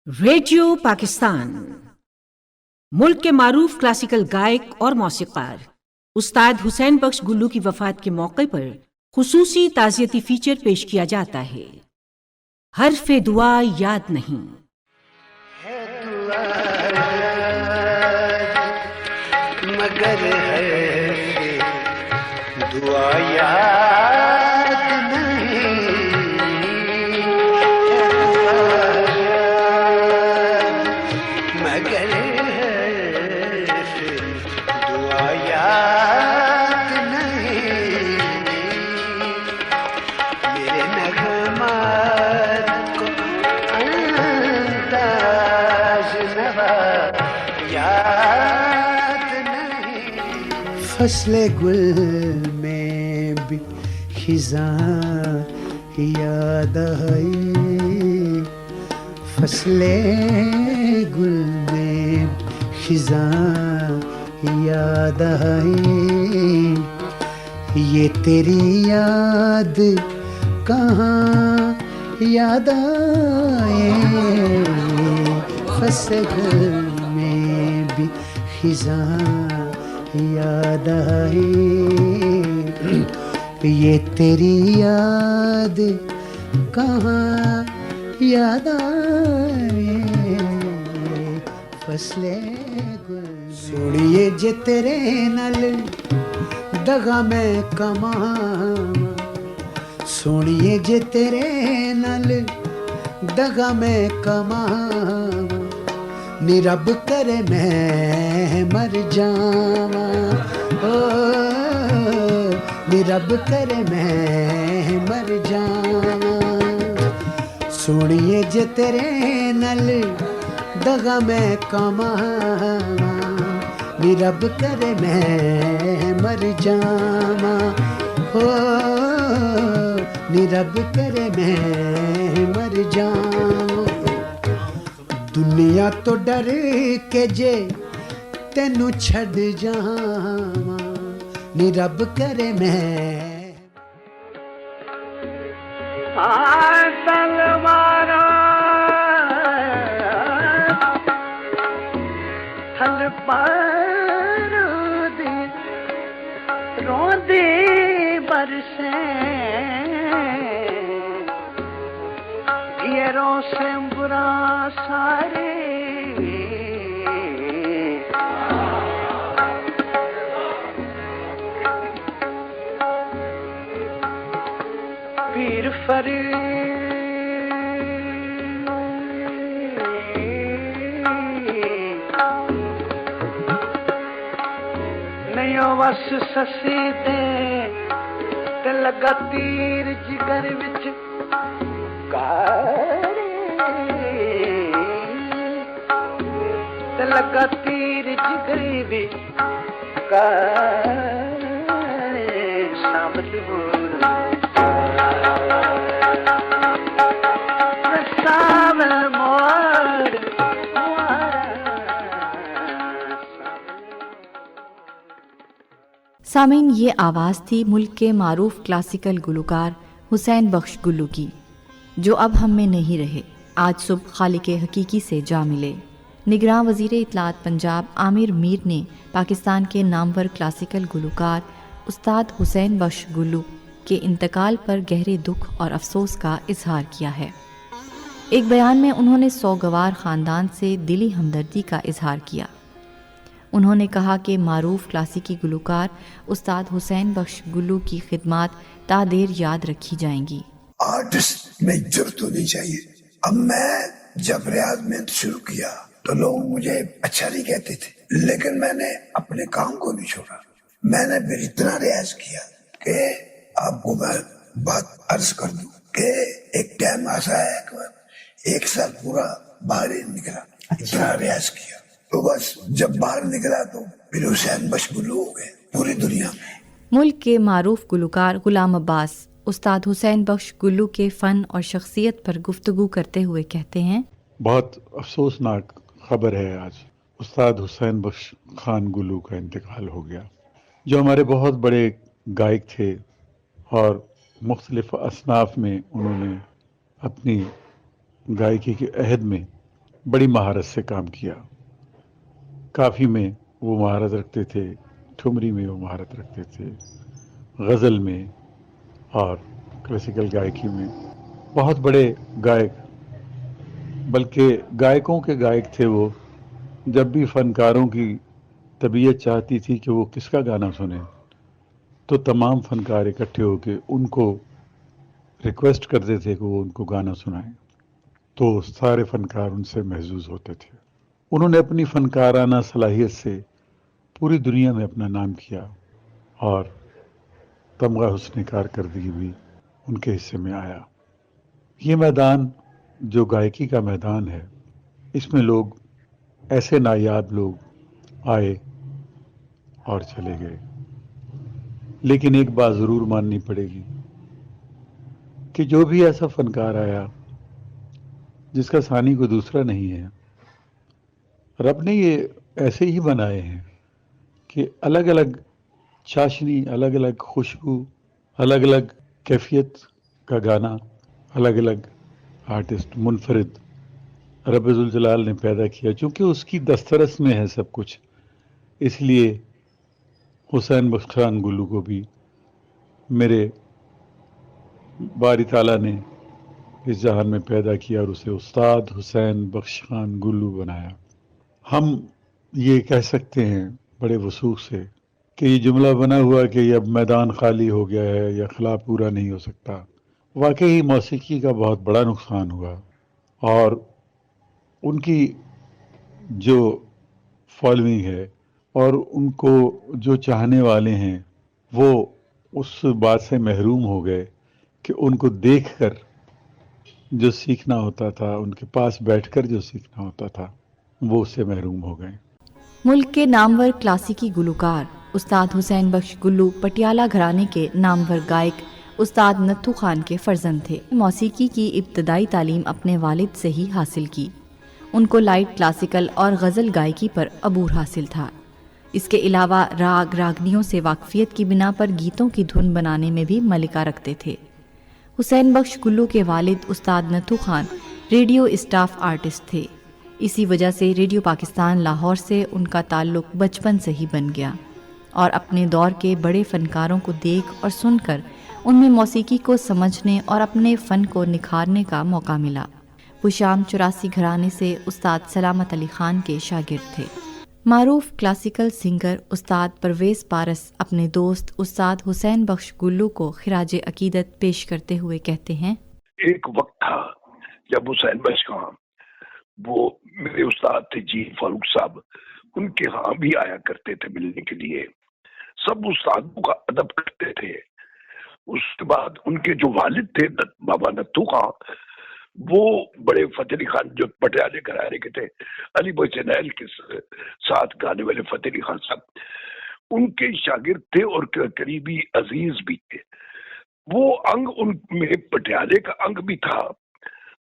Radio Pakistan मुल्क के मारूफ classical गायक और मौसीक़ार उस्ताद हुसैन बख्श गुल्लू की वफ़ात के मौके पर खुसूसी ताज़ियती फ़ीचर पेश किया जाता है। हर्फ़ दुआ याद नहीं। मगर दुआ याद नहीं, मगर दुआ याद नहीं। मेरे नगमात को अंदाज़ नवा याद नहीं। फसले गुल में भी खिज़ां याद आई, फसले गुल में खिज़ां याद आई। ये तेरी याद कहाँ याद आए, फसल में भी खिज़ां याद आई। ये तेरी याद कहाँ याद आए, फसले गुल। सुनिए जे तेरे नल दगा मैं कमां, सुनिए जे तेरे नल दगा मैं कमां। नी रब करे मैं मर जावां, ओ नी रब करे मैं मर जावां। सुनिए जे तेरे नल दगा मैं कमां, नी रब करे मैं मर जावां, हो नी रब करे मैं मर जावां। दुनिया तो डर के जे तेनू छड़ जावां, नी रब करे मैं तलवारा थल पर दी रोंदी बरसे, ढेरों से बुरा सारे पीर फरीद नहीं वस ससी दे ते लगा तीर जिगर विच ते लगा तीर जिगर विच शामल सामीन, ये आवाज़ थी मुल्क के मारूफ क्लासिकल गुलकार हुसैन बख्श गुल्लू की, जो अब हम में नहीं रहे। आज सुबह खालिक हकीकी से जा मिले। निगरान वज़ीर इत्तलात पंजाब आमिर मीर ने पाकिस्तान के नामवर क्लासिकल गुलकार उस्ताद हुसैन बख्श गुल्लू के इंतकाल पर गहरे दुख और अफसोस का इजहार किया है। एक बयान में उन्होंने सौगवार ख़ानदान से दिली हमदर्दी का इजहार किया। उन्होंने कहा कि मारूफ क्लासिकी गुलकार उस्ताद हुसैन बख्श गुल्लू की खिदमात तादेर याद रखी जाएंगी। आर्टिस्ट में जरूरत होनी चाहिए। अब मैं जब रियाज में शुरू किया तो लोग मुझे अच्छा नहीं कहते थे, लेकिन मैंने अपने काम को नहीं छोड़ा। मैंने फिर इतना रियाज किया कि आपको मैं बात अर्ज कर दूं कि एक टाइम ऐसा है कि एक साल पूरा बाहर ही निकला, इतना रियाज किया। तो बस जब बाहर निकला तो फिर हुसैन बख्श गुल्लू हो गए पूरी दुनिया में। मुल्क के मारूफ गुलकार गुलाम अब्बास उस्ताद हुसैन बख्श गुल्लू के फ़न और शख्सियत पर गुफ्तगू करते हुए कहते हैं, बहुत अफसोसनाक खबर है आज उस्ताद हुसैन बख्श खान गुल्लू का इंतकाल हो गया, जो हमारे बहुत बड़े गायक थे और मुख्तलिफ असनाफ में उन्होंने अपनी गायकी के अहद में बड़ी महारत से काम किया। काफ़ी में वो महारत रखते थे, ठुमरी में वो महारत रखते थे, गज़ल में और क्लासिकल गायकी में। बहुत बड़े गायक, बल्कि गायकों के गायक थे वो। जब भी फनकारों की तबीयत चाहती थी कि वो किसका गाना सुने, तो तमाम फनकार इकट्ठे होकर उनको रिक्वेस्ट करते थे कि वो उनको गाना सुनाएं, तो सारे फनकार उनसे महजूज होते थे। उन्होंने अपनी फनकाराना सलाहियत से पूरी दुनिया में अपना नाम किया और तमगा हुस्न कारकर्दगी भी उनके हिस्से में आया। ये मैदान जो गायकी का मैदान है, इसमें लोग ऐसे नायाब लोग आए और चले गए, लेकिन एक बात ज़रूर माननी पड़ेगी कि जो भी ऐसा फनकार आया जिसका सानी कोई दूसरा नहीं है, रब ने ये ऐसे ही बनाए हैं कि अलग अलग चाशनी, अलग अलग खुशबू, अलग अलग कैफियत का गाना, अलग अलग आर्टिस्ट मुनफरिद रब ज़ुल जलाल ने पैदा किया। चूँकि उसकी दस्तरस में है सब कुछ, इसलिए हुसैन बख्श खान गुल्लू को भी मेरे बारी ताला ने इस जहान में पैदा किया और उसे उस्ताद हुसैन बख्श खान गुल्लू बनाया। हम ये कह सकते हैं बड़े वसूख से कि ये जुमला बना हुआ कि अब मैदान खाली हो गया है या खला पूरा नहीं हो सकता। वाकई मौसीकी का बहुत बड़ा नुकसान हुआ और उनकी जो फॉलोइंग है और उनको जो चाहने वाले हैं वो उस बात से महरूम हो गए कि उनको देखकर जो सीखना होता था, उनके पास बैठकर जो सीखना होता था, वो उससे महरूम हो गए। मुल्क के नामवर क्लासिकी गुलकार उस्ताद हुसैन बख्श गुल्लू पटियाला घराने के नामवर गायक उस्ताद नत्थू खान के फर्जंद थे। मौसीकी की इब्तदाई तालीम अपने वालिद से ही हासिल की। उनको लाइट क्लासिकल और गज़ल गायकी पर अबूर हासिल था। इसके अलावा राग रागनियों से वाकफियत की बिना पर गीतों की धुन बनाने में भी मलिका रखते थे। हुसैन बख्श गुल्लू के वालिद उस्ताद Natthu Khan radio staff artist थे। इसी वजह से रेडियो पाकिस्तान लाहौर से उनका ताल्लुक बचपन से ही बन गया और अपने दौर के बड़े फनकारों को देख और सुनकर उनमें मौसीकी को समझने और अपने फ़न को निखारने का मौका मिला। वो शाम 84 घराने से उस्ताद सलामत अली खान के शागिर्द थे। मारूफ क्लासिकल सिंगर उस्ताद परवेज़ पारस अपने दोस्त उस्ताद हुसैन बख्श गुल्लू को खिराज अकीदत पेश करते हुए कहते हैं, एक वक्त था जब हुसैन बख्श खान वो मेरे उस्ताद थे जी फारूक साहब, उनके यहाँ भी आया करते थे मिलने के लिए। सब उस्तादों का अदब करते थे। उसके बाद उनके जो वालिद थे बाबा नत्थू खान, वो बड़े फतेह अली खान जो पटियाले घराने के थे, अली भाई चैनल के साथ गाने वाले फतेह अली खान साहब, उनके शागिर्द थे और करीबी अजीज भी थे। वो अंग उनमें पटियाले का अंग भी था,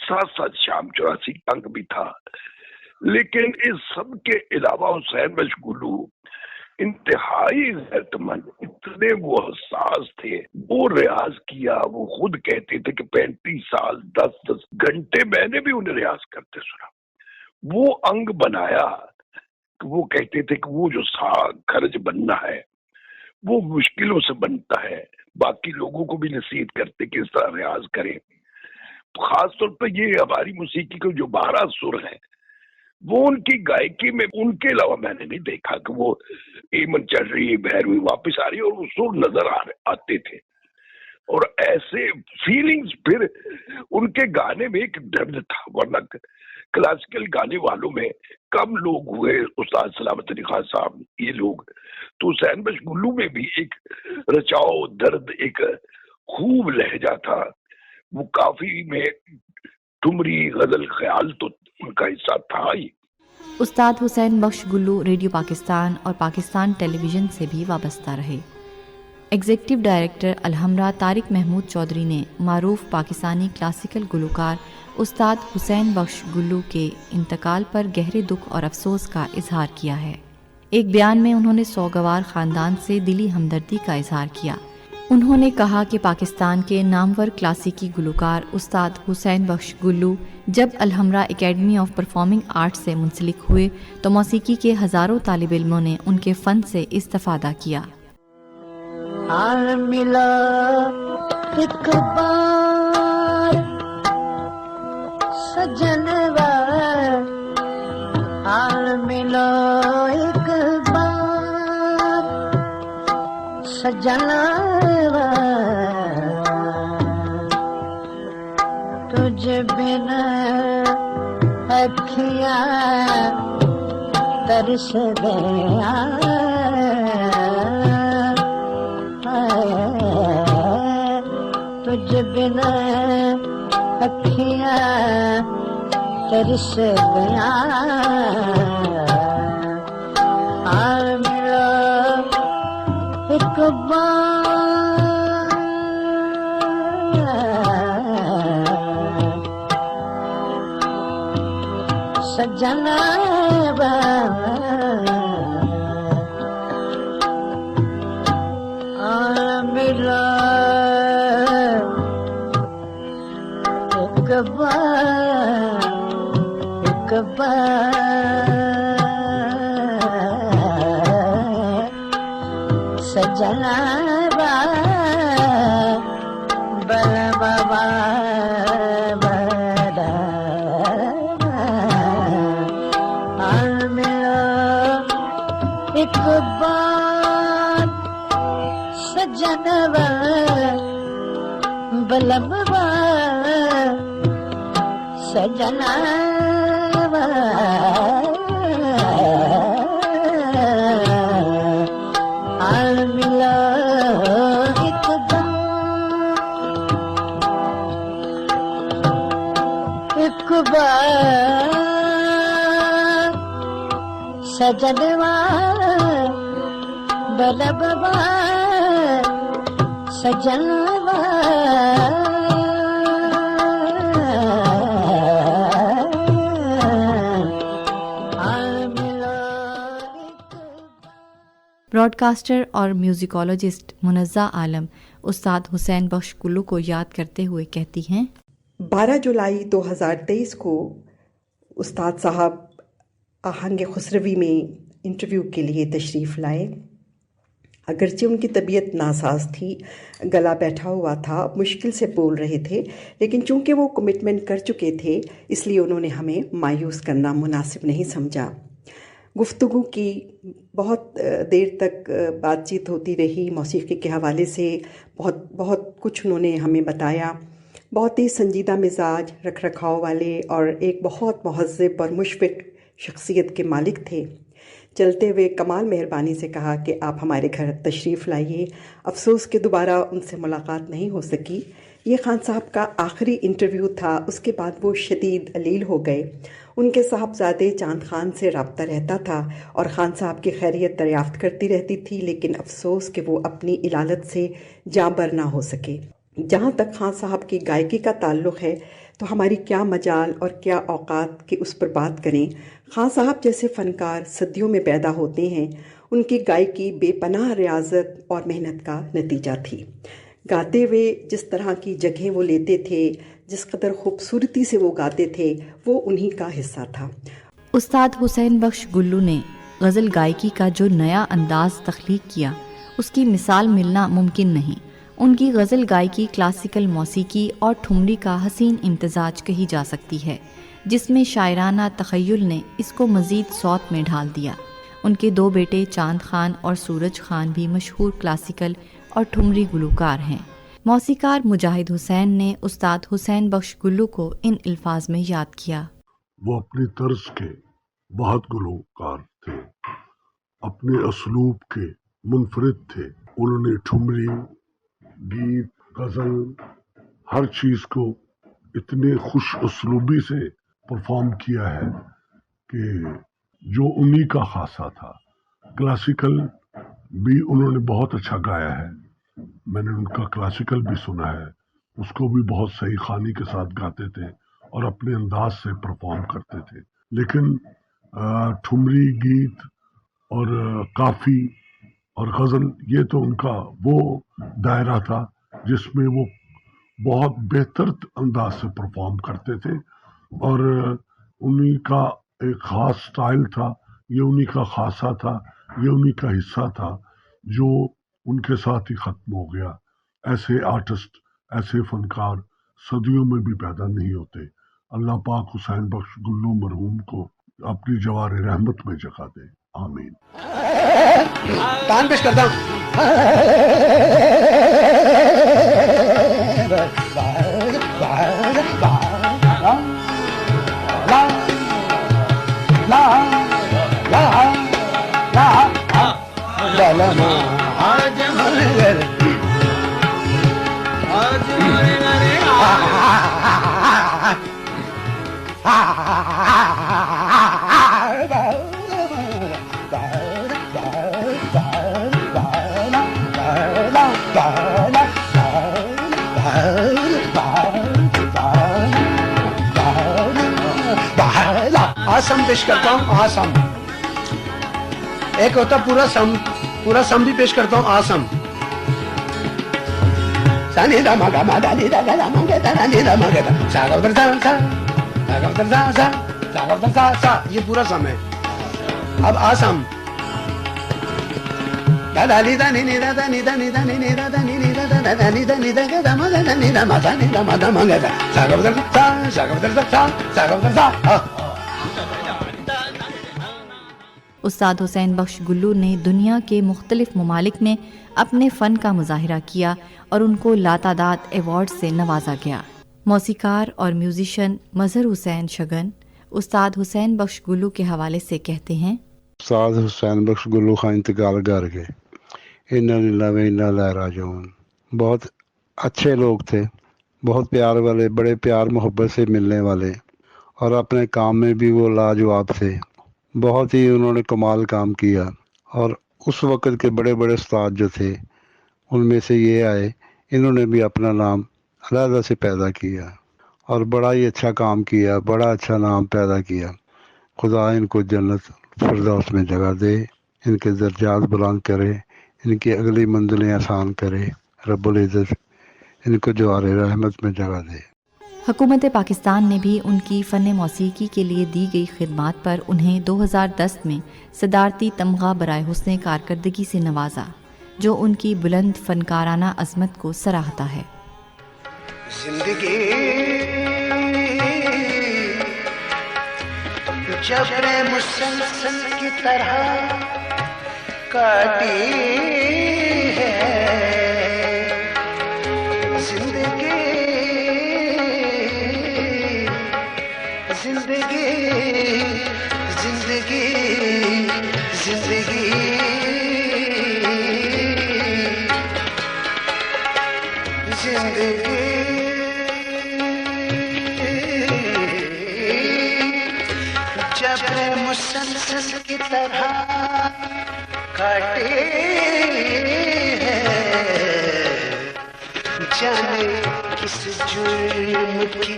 साथ साथ शाम 84 का अंग भी था। लेकिन इस सब के अलावा हुसैन बख्श गुल्लू इंतहाई गैरतमंद, इतने वो हसास थे। वो रियाज किया, वो खुद कहते थे कि 35 साल 10-10 घंटे मैंने भी उन्हें रियाज करते सुना। वो अंग बनाया, वो कहते थे कि वो जो खर्च बनना है वो मुश्किलों से बनता है। बाकी लोगों को भी नसीहत करते कि इस तरह रियाज करें। खास तौर पर ये हमारी मौसीकी के जो 12 सुर हैं, वो उनकी गायकी में उनके अलावा मैंने नहीं देखा कि वो ईमन चढ़ रही है, भैरवी वापस आ रही है और वो सुर नजर आते थे। और ऐसे फीलिंग्स फिर उनके गाने में एक दर्द था, वरना क्लासिकल गाने वालों में कम लोग हुए, उस्ताद सलामत अली खान साहब, ये लोग। तो हुसैन बख्श गुल्लू में भी एक रचाओ, दर्द, एक खूब लहजा था। वो काफी में ठुमरी, गजल, ख्याल तो उनका हिस्सा था ही। उस्ताद हुसैन बख्श गुल्लू रेडियो पाकिस्तान और पाकिस्तान टेलीविज़न से भी वाबस्ता रहे। एग्जीक्यूटिव डायरेक्टर अलहमरा तारिक महमूद चौधरी ने मारूफ पाकिस्तानी क्लासिकल गुलकार उस्ताद हुसैन बख्श गुल्लू के इंतकाल पर गहरे दुख और अफसोस का इजहार किया है। एक बयान में उन्होंने सौगवार ख़ानदान से दिली हमदर्दी का इजहार किया। انہوں نے کہا کہ پاکستان کے نامور کلاسیکی گلوکار استاد حسین بخش گلو جب Alhamra academy of performing arts سے منسلک ہوئے تو موسیقی کے ہزاروں طالب علموں نے ان کے فن سے استفادہ کیا۔ حال ملا ایک بار سجنوا، حال ملا ایک بار سجنوا، تجھ بن اکھیاں ترس گیا، تجھ بنا اکھیاں ترس گیا، حال ملا ایک بار سجنا، ملا ایک بار ایک بار سجنا بلا بابا بڑا، ملا ایک بار سجنوا بلبوا سجنا، حال ملا ایک بار ایک بار سجنوا بلبوا سجنوا، براڈ کاسٹر اور میوزیکولوجسٹ منزہ عالم استاد حسین بخش گلو کو یاد کرتے ہوئے کہتی ہیں، 12 جولائی 2023 کو استاد صاحب آہنگ خسروی میں انٹرویو کے لیے تشریف لائے۔ اگرچہ ان کی طبیعت ناساز تھی، گلا بیٹھا ہوا تھا، مشکل سے بول رہے تھے، لیکن چونکہ وہ کمٹمنٹ کر چکے تھے اس لیے انہوں نے ہمیں مایوس کرنا مناسب نہیں سمجھا۔ گفتگو کی، بہت دیر تک بات چیت ہوتی رہی، موسیقی کے حوالے سے بہت کچھ انہوں نے ہمیں بتایا۔ بہت ہی سنجیدہ مزاج، رکھ رکھاؤ والے اور ایک بہت مہذب اور مشفق شخصیت کے مالک تھے۔ چلتے ہوئے کمال مہربانی سے کہا کہ آپ ہمارے گھر تشریف لائیے۔ افسوس کہ دوبارہ ان سے ملاقات نہیں ہو سکی۔ یہ خان صاحب کا آخری انٹرویو تھا، اس کے بعد وہ شدید علیل ہو گئے۔ ان کے صاحبزادے چاند خان سے رابطہ رہتا تھا اور خان صاحب کی خیریت دریافت کرتی رہتی تھی، لیکن افسوس کہ وہ اپنی علالت سے جاں بر نہ ہو سکے۔ جہاں تک خان صاحب کی گائیکی کا تعلق ہے تو ہماری کیا مجال اور کیا اوقات کہ اس پر بات کریں۔ خان صاحب جیسے فنکار صدیوں میں پیدا ہوتے ہیں، ان کی گائیکی بے پناہ ریاضت اور محنت کا نتیجہ تھی۔ گاتے ہوئے جس طرح کی جگہیں وہ لیتے تھے، جس قدر خوبصورتی سے وہ گاتے تھے، وہ انہی کا حصہ تھا۔ استاد حسین بخش گلو نے غزل گائیکی کا جو نیا انداز تخلیق کیا، اس کی مثال ملنا ممکن نہیں۔ ان کی غزل گائیکی کلاسیکل موسیقی اور ٹھمری کا حسین امتزاج کہی جا سکتی ہے، جس میں شاعرانہ تخیل نے اس کو مزید صوت میں ڈھال دیا۔ ان کے 2 بیٹے چاند خان اور سورج خان بھی مشہور کلاسیکل اور ٹھمری گلوکار ہیں۔ موسیقار مجاہد حسین نے استاد حسین بخش گلو کو ان الفاظ میں یاد کیا، وہ اپنی طرز کے بہت گلوکار تھے، اپنے اسلوب کے منفرد تھے۔ انہوں نے ٹھمری، گیت، غزل، ہر چیز کو اتنے خوش اسلوبی سے پرفارم کیا ہے کہ جو انہی کا خاصہ تھا۔ کلاسیکل بھی انہوں نے بہت اچھا گایا ہے، میں نے ان کا کلاسیکل بھی سنا ہے، اس کو بھی بہت صحیح خوانی کے ساتھ گاتے تھے اور اپنے انداز سے پرفارم کرتے تھے۔ لیکن ٹھمری، گیت اور کافی اور غزل یہ تو ان کا وہ دائرہ تھا جس میں وہ بہت بہتر انداز سے پرفارم کرتے تھے، اور انہی کا ایک خاص سٹائل تھا، یہ انہی کا خاصہ تھا، یہ انہی کا حصہ تھا جو ان کے ساتھ ہی ختم ہو گیا۔ ایسے آرٹسٹ، ایسے فنکار صدیوں میں بھی پیدا نہیں ہوتے۔ اللہ پاک حسین بخش گلو مرحوم کو اپنی جوار رحمت میں جگہ دے، آمین۔ تان پیش کرتا ہوں۔ آسم پیش کرتا ہوں، آسم۔ ایک ہوتا پورا سم، پورا سم بھی پیش کرتا ہوں، آسم۔ سانی دا مگا ما دا نی دا گا دا مگا دا نی دا مگا دا سا گا در سا سا سا گا در سا سا سا گا در سا سا، یہ پورا سم ہے۔ اب آسم دا دا نی دا نی نی دا دا نی دا نی دا نی نی دا دا نی نی دا دا دا نی دا نی دا گا دا ما دا نی دا ما دا نی دا ما دا مگا دا سا گا در سا سا گا در سا سا گا در سا۔ استاد حسین بخش گلو نے دنیا کے مختلف ممالک میں اپنے فن کا مظاہرہ کیا اور ان کو لاتعداد ایوارڈ سے نوازا گیا۔ موسیقار اور میوزیشین مظہر حسین شگن استاد حسین بخش گلو کے حوالے سے کہتے ہیں، استاد حسین بخش گلو خان انتقال کر گئے، انا للہ و انا الیہ راجعون۔ بہت اچھے لوگ تھے، بہت پیار والے، بڑے پیار محبت سے ملنے والے، اور اپنے کام میں بھی وہ لاجواب تھے۔ بہت ہی انہوں نے کمال کام کیا، اور اس وقت کے بڑے بڑے استاد جو تھے ان میں سے یہ آئے، انہوں نے بھی اپنا نام علیحدہ سے پیدا کیا اور بڑا ہی اچھا کام کیا، بڑا اچھا نام پیدا کیا۔ خدا ان کو جنت فردوس میں جگہ دے، ان کے درجات بلند کرے، ان کی اگلی منزلیں آسان کرے، رب العزت ان کو جوار رحمت میں جگہ دے۔ حکومت پاکستان نے بھی ان کی فن موسیقی کے لیے دی گئی خدمات پر انہیں 2010 میں صدارتی تمغہ برائے حسن کارکردگی سے نوازا، جو ان کی بلند فنکارانہ عظمت کو سراہتا ہے۔ زندگی جبر مسلسل کی طرح کاٹی ہے، زندگی زندگی زندگی زندگی جبر مسلسل کی طرح کاٹے ہے، جانے کس جرم کی،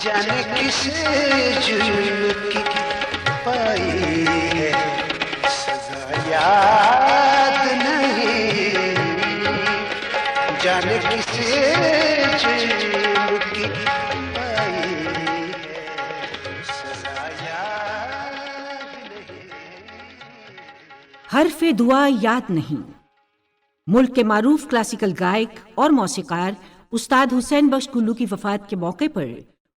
جانے کس جرم کی پائی ہے سزا یاد نہیں، جانے کس جرم کی پائی ہے سزا یاد نہیں۔ حرف دعا یاد نہیں۔ ملک کے معروف کلاسیکل گائک اور موسیقار استاد حسین بخش گلو کی وفات کے موقع پر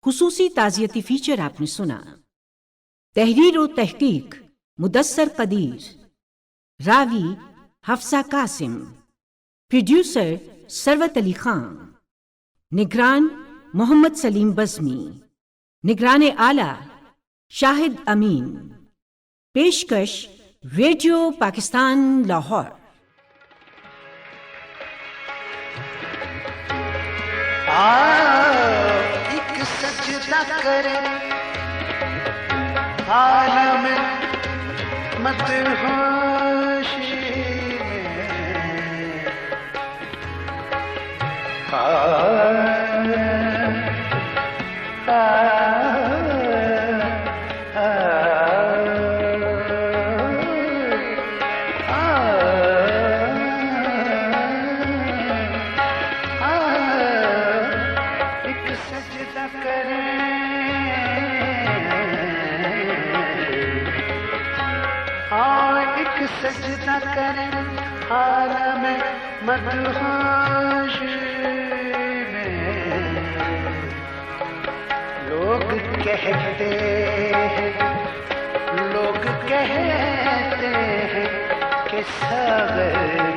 خصوصی تعزیتی فیچر آپ نے سنا۔ تحریر و تحقیق مدثر قدیر، راوی حفصہ قاسم، پروڈیوسر ثروت علی خان، نگران محمد سلیم بزمی، نگران اعلیٰ شاہد امین، پیشکش ریڈیو پاکستان لاہور۔ ایک سجدہ کرے عالم مدہوشی میں سجدہ کریں عالم مدہوش میں. لوگ کہتے ہیں کہ ساغر